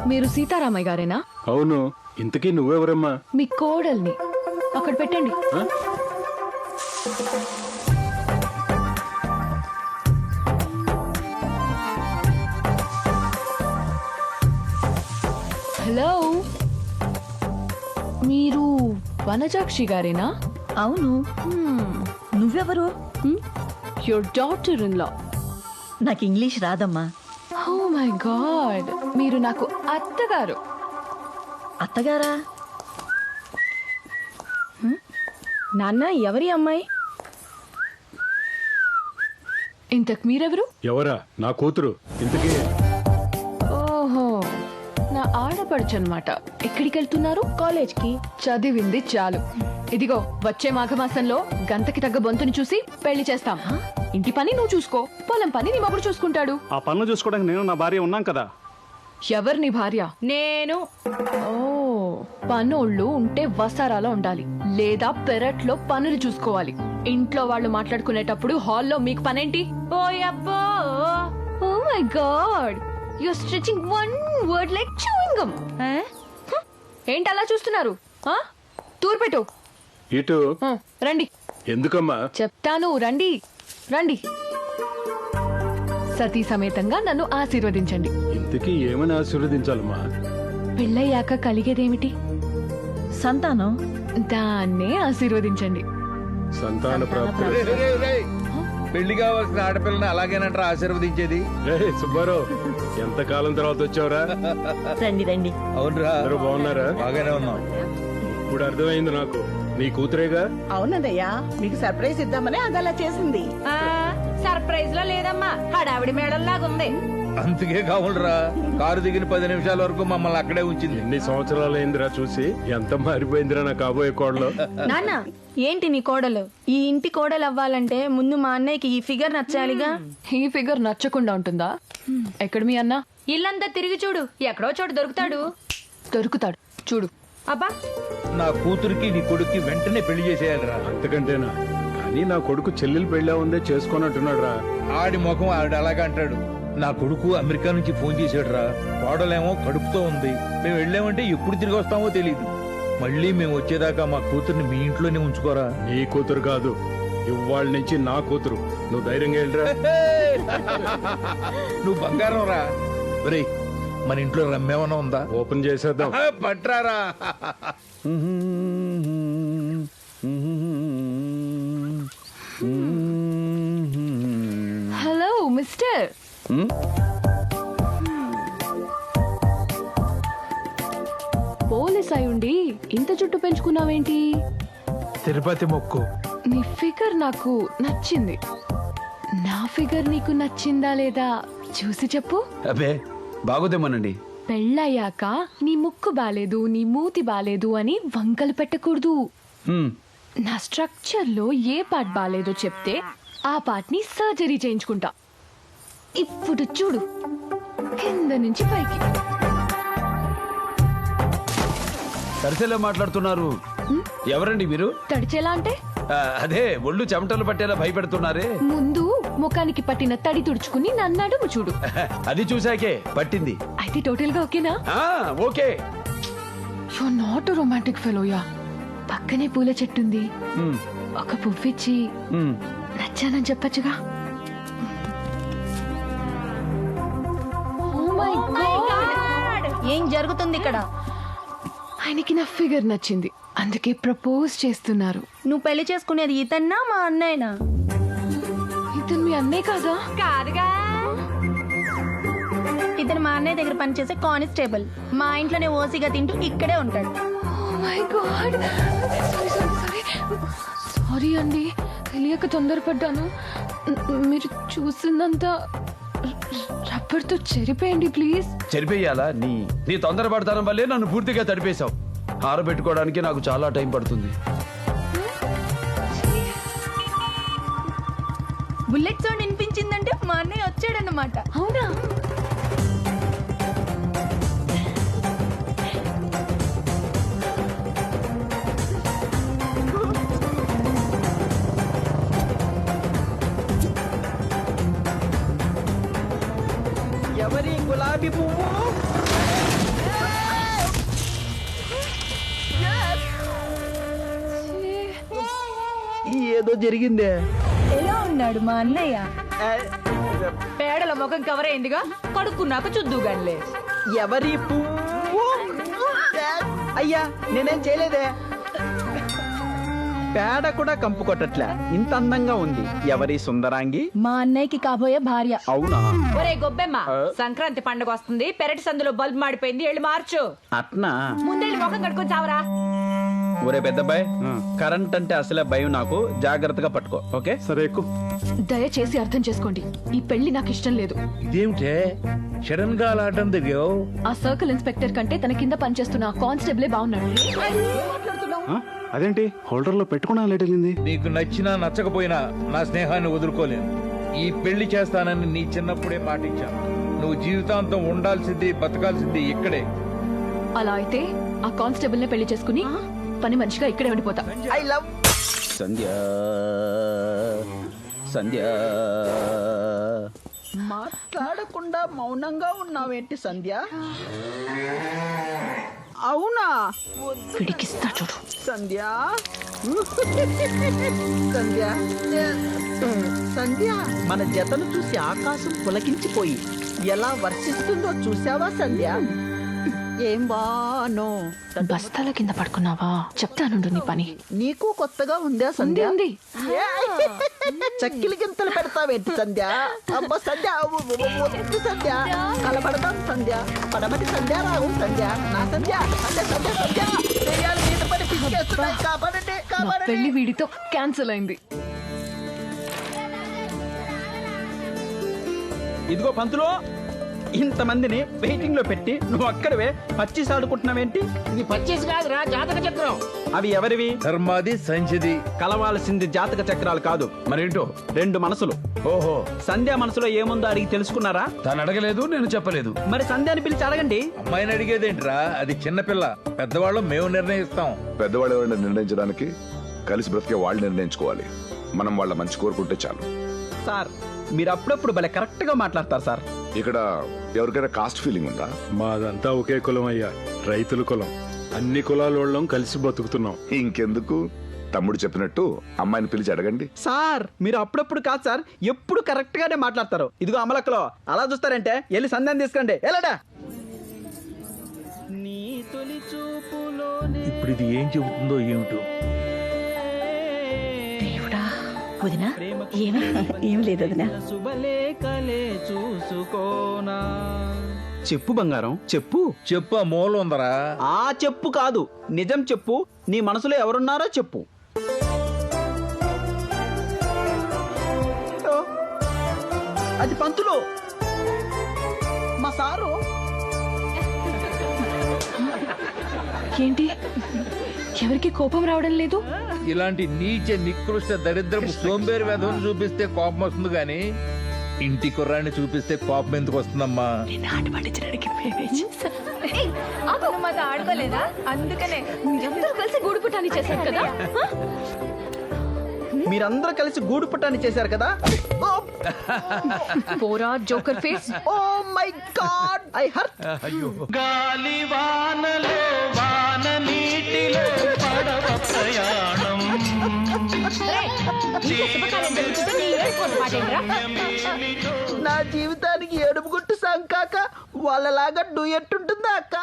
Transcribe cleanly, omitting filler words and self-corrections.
మీరు సీతారామయ్య గారేనా? అవును. ఇంతకీ నువ్వెవరమ్మా? మీ కోడల్ని. అక్కడ పెట్టండి. ఆ? హలో, మీరు వనజాక్షి గారేనా? అవును. నువ్వెవరు? Your daughter in law. నాకు ఇంగ్లీష్ రాదమ్మా. ఓ మై గాడ్, మీరు నాకు అత్తగారు. అత్తగారా? నాన్న, ఎవరి అమ్మాయి? ఇంతకు మీరెవరు? ఎవరా? నా కూతురు. ఇంతకీ ఓహో, నా ఆడపడుచు అన్నమాట. ఎక్కడికి వెళ్తున్నారు? కాలేజ్కి. చదివింది చాలు. ఇదిగో, వచ్చే మాఘమాసంలో గంతకి తగ్గ బొంతుని చూసి పెళ్లి చేస్తాం. ఇంటి పని నువ్వు చూసుకో, పొలం పని నీ మగుడు చూసుకుంటాడు. ఆ పనులు చూసుకోవడానికి నేను నా భార్య ఉన్నాం కదా. ఎవరు నీ భార్య? నేను. ఓ, పనోళ్ళు ఉంటే వసారాలో ఉండాలి, లేదా పెరట్లో పనులు చూసుకోవాలి. ఇంట్లో వాళ్ళు మాట్లాడుకునేటప్పుడు హాల్లో మీకు పనేంటి? ఓయబ్బో. Oh my god, you stretching one word like chewing gum. ఏంటి అలా చూస్తున్నారు? తూర్పెట్టు. ఇటు. రండి. ఎందుకమ్మా? చెప్తాను, రండి రండి. సతీ సమేతంగా నన్ను ఆశీర్వదించండి. ఇంతకీ ఏమని ఆశీర్వదించాలమ్మా? పెళ్ళయ్యాక కలిగేదేమిటి? సంతానం. దాన్నే ఆశీర్వదించండి. సంతాన ప్రాప్తి. పెళ్లి కావాల్సిన ఆడపిల్లని అలాగేనంటారా ఆశీర్వదించేది? సుబ్బారావు, ఎంత కాలం తర్వాత వచ్చావురా? రండి రండి. అవునరా, అందరూ బాగున్నారా? బాగానే ఉన్నాం. ఇప్పుడు అర్థమైంది నాకు. నీ కూతురేగా? అవునదయ్యా, మీకు సర్ప్రైజ్ ఇద్దామని అది అలా చేసింది. సర్ప్రైజ్ లో లేదమ్మా, హడావిడి మేడల్లాగా ఉంది. అందుకే కావాలరా, కారు దిగిన 10 నిమిషాల వరకు మమ్మల్ని అక్కడే ఉంచింది. ఎన్ని సంవత్సరాలైందిరా చూసి. ఎంత మారిపోయిందిరా నా కాబోయే కోడలు. నాన్న, ఏంటి నీ కోడలు? ఈ ఇంటి కోడలు అవ్వాలంటే ముందు మా అన్నయ్యకి ఈ ఫిగర్ నచ్చాలిగా. ఈ ఫిగర్ నచ్చకుండా ఉంటుందా? ఎక్కడ మీ అన్న? ఇల్లంతా తిరిగి చూడు, ఎక్కడో చోటు దొరుకుతాడు. దొరుకుతాడు, చూడు. అబ్బా, నా కూతురికి నీ కొడుక్కి వెంటనే పెళ్లి చేసేయాలరా. అంతకంటేనా? కానీ నా కొడుకు చెల్లెలు పెళ్ళా ఉందే చేసుకోనట్టున్నాడు రా. ఆడి ముఖం ఆవిడ అలాగా అంటాడు. నా కొడుకు అమెరికా నుంచి ఫోన్ చేసాడు రా. కోడలేమో కడుపుతో ఉంది. మేము వెళ్ళామంటే ఎప్పుడు తిరిగి వస్తామో తెలీదు. మళ్ళీ మేము వచ్చేదాకా మా కూతుర్ని మీ ఇంట్లోనే ఉంచుకోరా. నీ కూతురు కాదు, ఇవాళ నుంచి నా కూతురు. నువ్వు ధైర్యంగా వెళ్ళరా. నువ్వు బంగారం రా. ఒరేయ్, మన ఇంట్లో రమ్మేమన్నా ఉందా? ఓపెన్ చేసేద్దాం. పట్రారా. Hello mister. పోలీస్ అయ్యుండి ఇంత జుట్టు పెంచుకున్నావేంటి? తిరుపతి మొక్కు. నీ ఫిగర్ నాకు నచ్చింది. నా ఫిగర్ నీకు నచ్చిందా లేదా చూసి చెప్పు. అబే, బాగోదేమోనండి. పెళ్ళయ్యాక నీ ముక్కు బాలేదు, నీ మూతి బాలేదు అని వంకలు పెట్టకూడదు. నా స్ట్రక్చర్ లో ఏ పార్ట్ బాలేదో చెప్తే ఆ పార్ట్ ని సర్జరీ చేయించుకుంటా. ఇప్పుడు చూడు, కింద నుంచి పైకి. సరిసేలా మాట్లాడుతున్నారు. ఎవరండి మీరు? తడిచేలా అంటే? అదే, ఒళ్ళు చెమటలు పట్టేలా భయపెడుతున్నారే. ముందు ముఖానికి పట్టిన తడి తుడుచుకుని నన్ను అడుగు చూడు. అది చూసాకే పట్టింది. అయితే టోటల్ గా ఓకేనా? ఓకే. యు నాట్ రొమాంటిక్ ఫెలోయా. పక్కనే పూల చెట్టుంది, ఒక పువ్విచ్చి నచ్చానని చెప్పచ్చుగా. Oh my God! ఏం జరుగుతుంది ఇక్కడ? ఆయనకి నా ఫిగర్ నచ్చింది, అందుకే ప్రపోజ్ చేస్తున్నారు. నువ్వు పెళ్లి చేసుకునేది ఇతన్నా మా అన్నయ్యనా? ఇతను మీ అన్నయ్య కాదా? కాదుగా. ఇతను మా అన్నయ్య దగ్గర పనిచేసే కానిస్టేబుల్. మా ఇంట్లోనే ఓసిగా తింటూ ఇక్కడే ఉంటాడు. Oh my God! సారీ అండి, తెలియక తొందరపడ్డాను. మీరు చూసిందంతా రబ్బర్తో చెరిపేయండి ప్లీజ్. చెరిపేయాలా? నీ తొందరపడతానం వల్లే నన్ను పూర్తిగా తడిపేశావు. ఆరబెట్టుకోవడానికి నాకు చాలా టైం పడుతుంది. బుల్లెట్ సౌండ్ వినిపించిందంటే మా అన్నయ్య వచ్చాడన్నమాట. అవునా? ఎవరి గులాబీ పువ్వు? ఏదో జరిగిందే. ఎలా ఉన్నాడు మా అన్నయ్య? పేడల ముఖం కవర్ అయిందిగా, కడుక్కున్నాక చుద్దు గన్లే. ఎవరి పువ్వు? అయ్యా నేనేం చేయలేదే. పేడ కూడా కంపు కొట్టట్లే, ఇంత అందంగా ఉంది. ఎవరి సుందరాంగి? మా అన్నయ్యకి కాబోయే భార్య. అవునా? ఒరే గొబ్బెమ్మ, సంక్రాంతి పండుగ వస్తుంది, పెరటి సందులో బల్బ్ మాడిపోయింది, వెళ్ళి మార్చు. అట్నా? ముందెళ్ళి ముఖం కడుకొని చావరా. ఒరే పెద్దబ్బాయ్, కరెంట్ అంటే అసలే భయం నాకు, జాగ్రత్తగా పట్టుకో. ఓకే సరే ఎక్కు. దయచేసి అర్థం చేసుకోండి, ఈ పెళ్లి నాకు ఇష్టం లేదు. ఇదేమిటే సడన్ గా అలా అడ్డం దిగావు? ఆ సర్కిల్ ఇన్స్పెక్టర్ కంటే తన కింద పనిచేస్తున్న ఆ కానిస్టేబులే బాగున్నాడు. ఆ? అదేంటి హోల్డర్ లో పెట్టుకున్నా లేట్ వెళ్ళింది? నీకు నచ్చినా నచ్చకపోయినా నా స్నేహాన్ని వదులుకోలేను. ఈ పెళ్లి చేస్తానని నీ చిన్నప్పుడే మాటిచ్చాను. నువ్వు జీవితాంతం ఉండాల్సింది, బతకాల్సింది ఇక్కడే. అలా అయితే ఆ కానిస్టేబుల్ నే పెళ్లి చేసుకుని పని మనిషిగా ఇక్కడే ఉండిపోతా. ఐ లవ్ సంధ్య సంధ్య. మాట్లాడకుండా మౌనంగా ఉన్నావేంటి సంధ్య? అవునా? పిడికిస్తా చూడు. సంధ్య సంధ్య సంధ్య, మన జతను చూసి ఆకాశం పులకించిపోయి ఎలా వర్షిస్తుందో చూసావా సంధ్య? ఏం బానో. బస్తాల కింద పడుకున్నావా? చెప్తానుండు నీ పని. నీకు కొత్తగా ఉందా సంధ్య? ఉంది. చక్కిలి గింతలు పెడతావేంటి సంధ్య? అబ్బా సంధ్య, వద్దు సంధ్య, కలబడదాం సంధ్య, పడమటి సంధ్య, రావు సంధ్య, నా సంధ్య, సంధ్య సంధ్య సంధ్య. దెయ్యాలు మీద పడి పిసికేస్తున్నాయి, కాపాడండి నా కాపాడండి. పెళ్లి వీడితో క్యాన్సిల్ అయింది. ఇదిగో పంతులో, ఇంతమందిని వెయిటింగ్ లో పెట్టి నువ్వు అక్కడవే పచ్చీస్ ఆడుకుంటున్నావేంటి? ఇది పచ్చేసి కాదురా, జాతక చక్రం. అవి ఎవరివి? ధర్మాది సంచిది. కలవాల్సింది జాతక చక్రాలు కాదు, మరేంటో? రెండు మనసులు. ఓహో, సంధ్య మనసులో ఏముందో అడిగి తెలుసుకున్నారా? తను అడగలేదు, నేను చెప్పలేదు. మరి సంధ్యాని పిలిచి అడగండి. అమ్మాయిని అడిగేదేంట్రా, అది చిన్నపిల్ల. పెద్దవాళ్ళం మేము నిర్ణయిస్తాం. పెద్దవాళ్ళు ఎవరైనా నిర్ణయించడానికి కలిసి బ్రతికే వాళ్ళు నిర్ణయించుకోవాలి. మనం వాళ్ళ మంచి కోరుకుంటే చాలు. సార్, మీరు అప్పుడప్పుడు భలే కరెక్ట్ గా మాట్లాడతారు సార్. ఇక్కడ ఎవరికైనా కాస్ట్ ఫీలింగ్ ఉందా? మాదంతా ఒకే కులం అయ్యా, రైతుల కులం. అన్ని కులాల వాళ్ళం కలిసి బతుకుతున్నాం. ఇంకెందుకు, తమ్ముడు చెప్పినట్టు అమ్మాయిని పిలిచి అడగండి. సార్, మీరు అప్పుడప్పుడు కాదు సార్, ఎప్పుడు కరెక్ట్ గానే మాట్లాడతారు. ఇదిగో అమలక్కలో అలా చూస్తారంటే వెళ్ళి సంధ్యాన్ని తీసుకోండి, ఎలాడా? నీ తొలి చూపులోనే ఇప్పుడు ఇది ఏం చెబుతుందో ఏమిటో. దేవుడా, వదినా ఏం లేదు వదినా. శుభలేఖలే చూసుకోనా. చెప్పు బంగారం, చెప్పు. చెప్పు, ఆ మూల ఉందరా. ఆ చెప్పు కాదు, నిజం చెప్పు. నీ మనసులో ఎవరున్నారో చెప్పు. అది పంతులు, మా సారు. ఏంటి, ఎవరికి కోపం రావడం లేదు? ఇలాంటి నీచ నికృష్ట దరిద్రపు సోంబేరి వెధవను చూపిస్తే కోపం వస్తుంది గాని ఇంటి కుర్రాన్ని చూపిస్తే కోపం ఎందుకు వస్తుందమ్మా? మాతో ఆడుకోలేదా? అందుకనే మీరందరూ కలిసి గూడుపుటాన్ని చేశారు కదా. మీరందరూ కలిసి గూడు పుట్టాన్ని చేశారు కదా. పోరా joker face. Oh my god, I hurt. గాలి వానలో వాన నీటిలో పడవ ప్రయాణం. నా జీవితానికి ఏడుపు గుట్టు సంకాక వాళ్ళలాగా డూయెట్ ఉంటుందా అక్క?